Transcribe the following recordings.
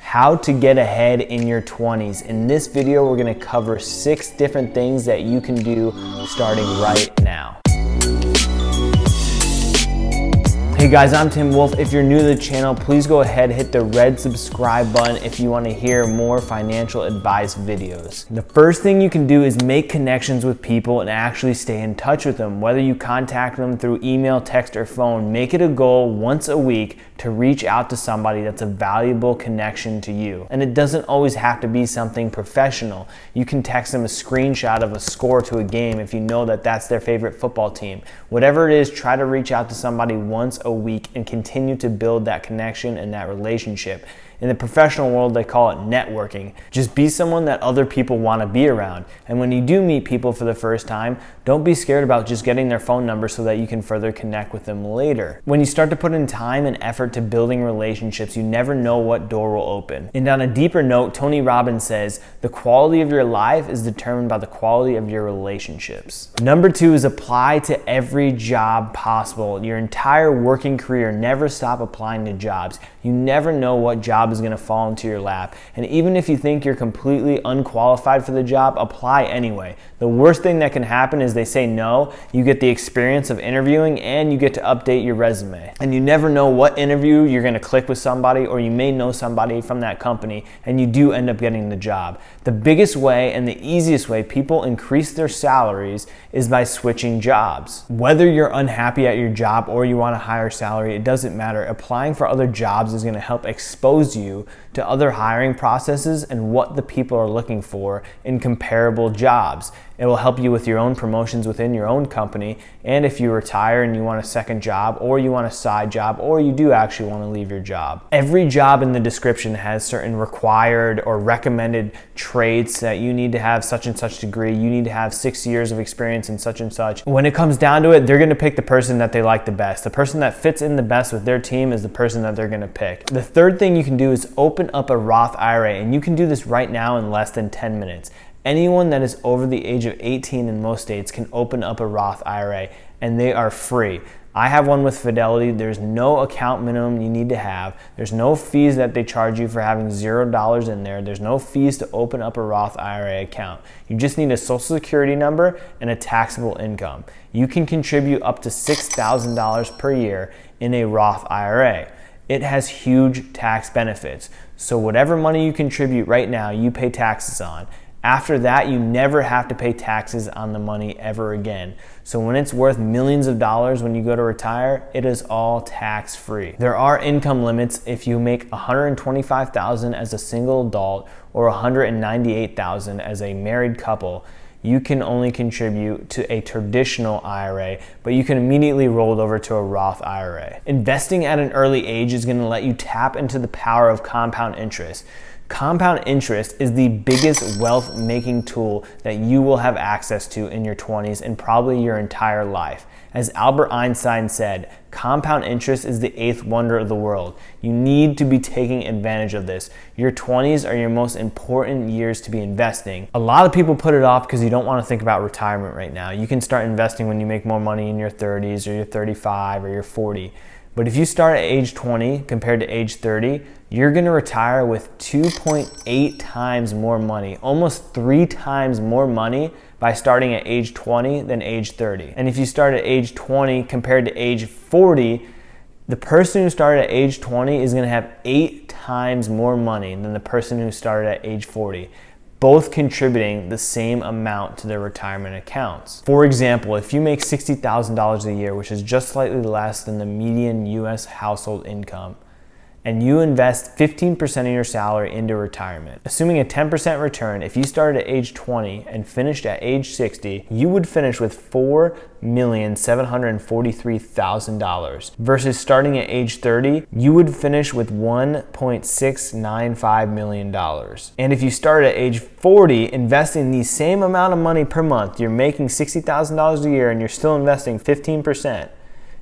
how to get ahead in your 20s. In this video, we're gonna cover 6 different things that you can do starting right now. Hey guys, I'm Tim Wolf. If you're new to the channel, please go ahead, hit the red subscribe button if you want to hear more financial advice videos. The first thing you can do is make connections with people and actually stay in touch with them. Whether you contact them through email, text, or phone, make it a goal once a week to reach out to somebody that's a valuable connection to you. And it doesn't always have to be something professional. You can text them a screenshot of a score to a game if you know that that's their favorite football team. Whatever it is, try to reach out to somebody once a week and continue to build that connection and that relationship. In the professional world, they call it networking. Just be someone that other people want to be around. And when you do meet people for the first time, don't be scared about just getting their phone number so that you can further connect with them later. When you start to put in time and effort to building relationships, you never know what door will open. And on a deeper note, Tony Robbins says, the quality of your life is determined by the quality of your relationships. Number 2 is apply to every job possible. Your entire working career, never stop applying to jobs. You never know what job is going to fall into your lap. And even if you think you're completely unqualified for the job, apply anyway. The worst thing that can happen is they say no, you get the experience of interviewing, and you get to update your resume. And you never know what interview you're going to click with somebody, or you may know somebody from that company and you do end up getting the job. The biggest way and the easiest way people increase their salaries is by switching jobs. Whether you're unhappy at your job or you want a higher salary, it doesn't matter. Applying for other jobs is going to help expose you to other hiring processes and what the people are looking for in comparable jobs. It will help you with your own promotions within your own company, and if you retire and you want a second job, or you want a side job, or you do actually want to leave your job. Every job in the description has certain required or recommended traits that you need to have such and such degree, you need to have 6 years of experience in such and such. When it comes down to it, they're going to pick the person that they like the best. The person that fits in the best with their team is the person that they're going to pick. The third thing you can do is open up a Roth IRA, and you can do this right now in less than 10 minutes. Anyone that is over the age of 18 in most states can open up a Roth IRA, and they are free. I have one with Fidelity. There's no account minimum you need to have. There's no fees that they charge you for having $0 in there. There's no fees to open up a Roth IRA account. You just need a social security number and a taxable income. You can contribute up to $6,000 per year in a Roth IRA. It has huge tax benefits. So whatever money you contribute right now, you pay taxes on. After that, you never have to pay taxes on the money ever again. So when it's worth millions of dollars when you go to retire, it is all tax-free. There are income limits. If you make $125,000 as a single adult or $198,000 as a married couple, you can only contribute to a traditional IRA, but you can immediately roll it over to a Roth IRA. Investing at an early age is going to let you tap into the power of compound interest. Compound interest is the biggest wealth-making tool that you will have access to in your 20s and probably your entire life. As Albert Einstein said, compound interest is the 8th wonder of the world. You need to be taking advantage of this. Your 20s are your most important years to be investing. A lot of people put it off because you don't want to think about retirement right now. You can start investing when you make more money in your 30s or your 35 or your 40. But if you start at age 20 compared to age 30, you're going to retire with 2.8 times more money, almost 3 times more money by starting at age 20 than age 30. And if you start at age 20 compared to age 40, the person who started at age 20 is going to have 8 times more money than the person who started at age 40. Both contributing the same amount to their retirement accounts. For example, if you make $60,000 a year, which is just slightly less than the median US household income, and you invest 15% of your salary into retirement, assuming a 10% return, if you started at age 20 and finished at age 60, you would finish with $4,743,000 versus starting at age 30, you would finish with $1.695 million. And if you start at age 40, investing the same amount of money per month, you're making $60,000 a year and you're still investing 15%,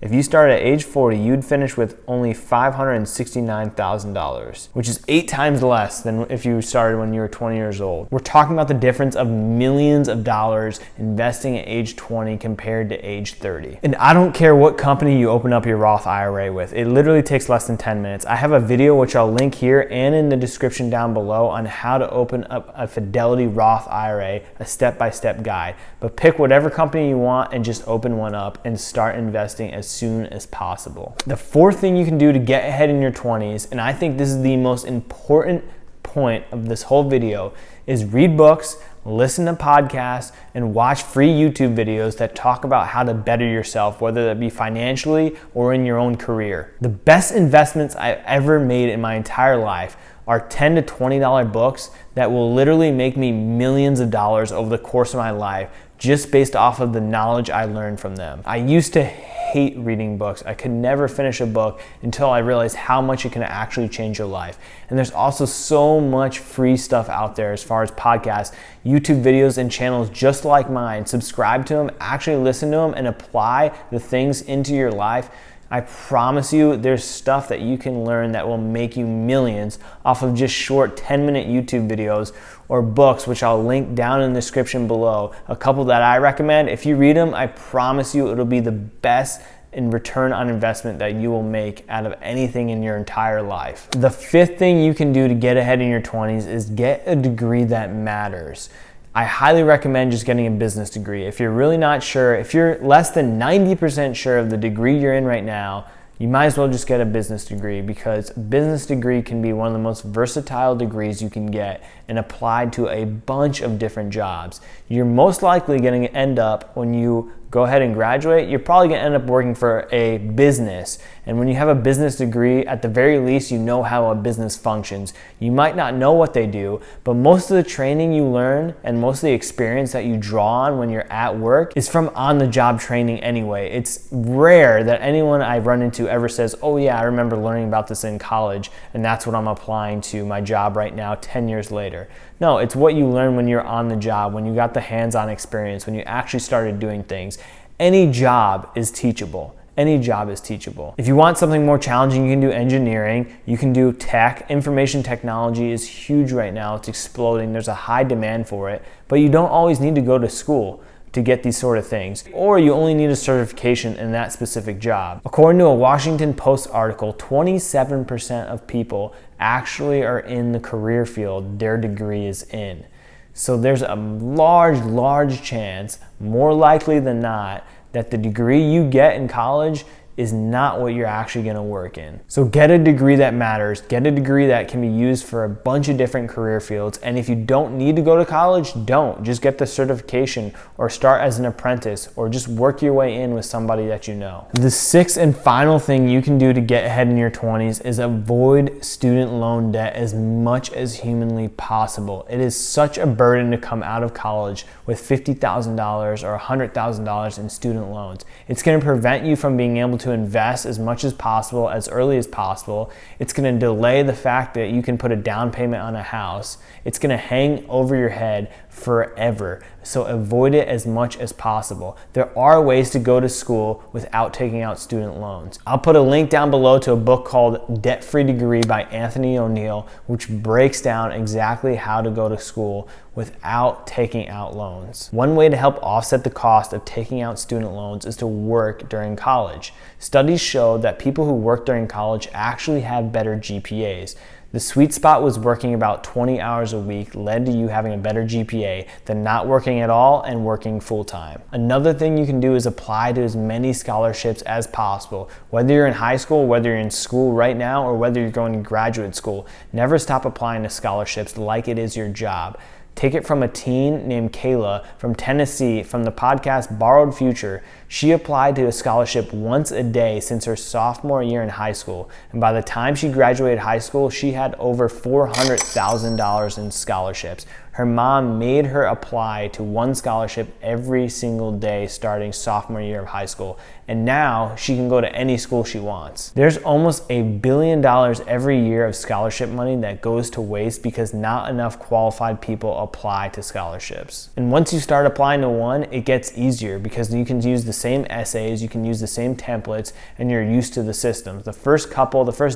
If you started at age 40, you'd finish with only $569,000, which is 8 times less than if you started when you were 20 years old. We're talking about the difference of millions of dollars investing at age 20 compared to age 30. And I don't care what company you open up your Roth IRA with. It literally takes less than 10 minutes. I have a video which I'll link here and in the description down below on how to open up a Fidelity Roth IRA, a step-by-step guide. But pick whatever company you want and just open one up and start investing as soon as possible. The fourth thing you can do to get ahead in your 20s, and I think this is the most important point of this whole video, is read books, listen to podcasts, and watch free YouTube videos that talk about how to better yourself, whether that be financially or in your own career. The best investments I've ever made in my entire life are $10 to $20 books that will literally make me millions of dollars over the course of my life, just based off of the knowledge I learned from them. I used to hate reading books. I could never finish a book until I realized how much it can actually change your life. And there's also so much free stuff out there as far as podcasts, YouTube videos, and channels just like mine. Subscribe to them, actually listen to them, and apply the things into your life. I promise you there's stuff that you can learn that will make you millions off of just short 10-minute YouTube videos or books, which I'll link down in the description below. A couple that I recommend. If you read them, I promise you it'll be the best in return on investment that you will make out of anything in your entire life. The fifth thing you can do to get ahead in your 20s is get a degree that matters. I highly recommend just getting a business degree. If you're really not sure, if you're less than 90% sure of the degree you're in right now, you might as well just get a business degree, because a business degree can be one of the most versatile degrees you can get and applied to a bunch of different jobs. You're most likely going to end up, when you go ahead and graduate, you're probably going to end up working for a business. And when you have a business degree, at the very least, you know how a business functions. You might not know what they do, but most of the training you learn and most of the experience that you draw on when you're at work is from on-the-job training anyway. It's rare that anyone I've run into ever says, oh yeah, I remember learning about this in college and that's what I'm applying to my job right now 10 years later. No, it's what you learn when you're on the job, when you got the hands-on experience, when you actually started doing things. Any job is teachable. Any job is teachable. If you want something more challenging, you can do engineering, you can do tech. Information technology is huge right now. It's exploding. There's a high demand for it, but you don't always need to go to school to get these sort of things, or you only need a certification in that specific job. According to a Washington Post article, 27% of people actually are in the career field their degree is in. So there's a large chance, more likely than not, that the degree you get in college is not what you're actually going to work in. So get a degree that matters. Get a degree that can be used for a bunch of different career fields. And if you don't need to go to college, don't. Just get the certification or start as an apprentice or just work your way in with somebody that you know. The sixth and final thing you can do to get ahead in your 20s is avoid student loan debt as much as humanly possible. It is such a burden to come out of college with $50,000 or $100,000 in student loans. It's going to prevent you from being able to invest as much as possible, as early as possible. It's going to delay the fact that you can put a down payment on a house. It's going to hang over your head forever. So avoid it as much as possible. There are ways to go to school without taking out student loans. I'll put a link down below to a book called Debt Free Degree by Anthony O'Neill, which breaks down exactly how to go to school without taking out loans. One way to help offset the cost of taking out student loans is to work during college. Studies show that people who work during college actually have better GPAs. The sweet spot was working about 20 hours a week led to you having a better GPA than not working at all and working full-time. Another thing you can do is apply to as many scholarships as possible. Whether you're in high school, whether you're in school right now, or whether you're going to graduate school, never stop applying to scholarships like it is your job. Take it from a teen named Kayla from Tennessee from the podcast Borrowed Future. She applied to a scholarship once a day since her sophomore year in high school. And by the time she graduated high school, she had over $400,000 in scholarships. her mom made her apply to one scholarship every single day starting sophomore year of high school. And now she can go to any school she wants. There's almost $1 billion every year of scholarship money that goes to waste because not enough qualified people apply to scholarships. And once you start applying to one, it gets easier because you can use the same essays, you can use the same templates, and you're used to the systems. The first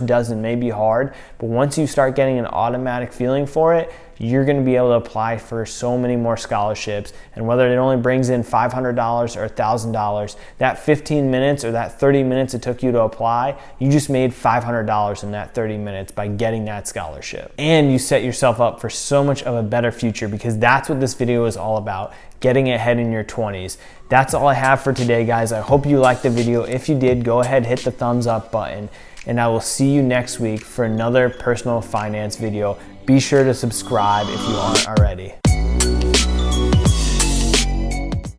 dozen may be hard, but once you start getting an automatic feeling for it, you're going to be able to apply for so many more scholarships. And whether it only brings in $500 or $1,000, that 15 minutes or that 30 minutes it took you to apply, you just made $500 in that 30 minutes by getting that scholarship. And you set yourself up for so much of a better future, because that's what this video is all about, getting ahead in your 20s. That's all I have for today, guys. I hope you liked the video. If you did, go ahead, hit the thumbs up button, and I will see you next week for another personal finance video. Be sure to subscribe if you aren't already.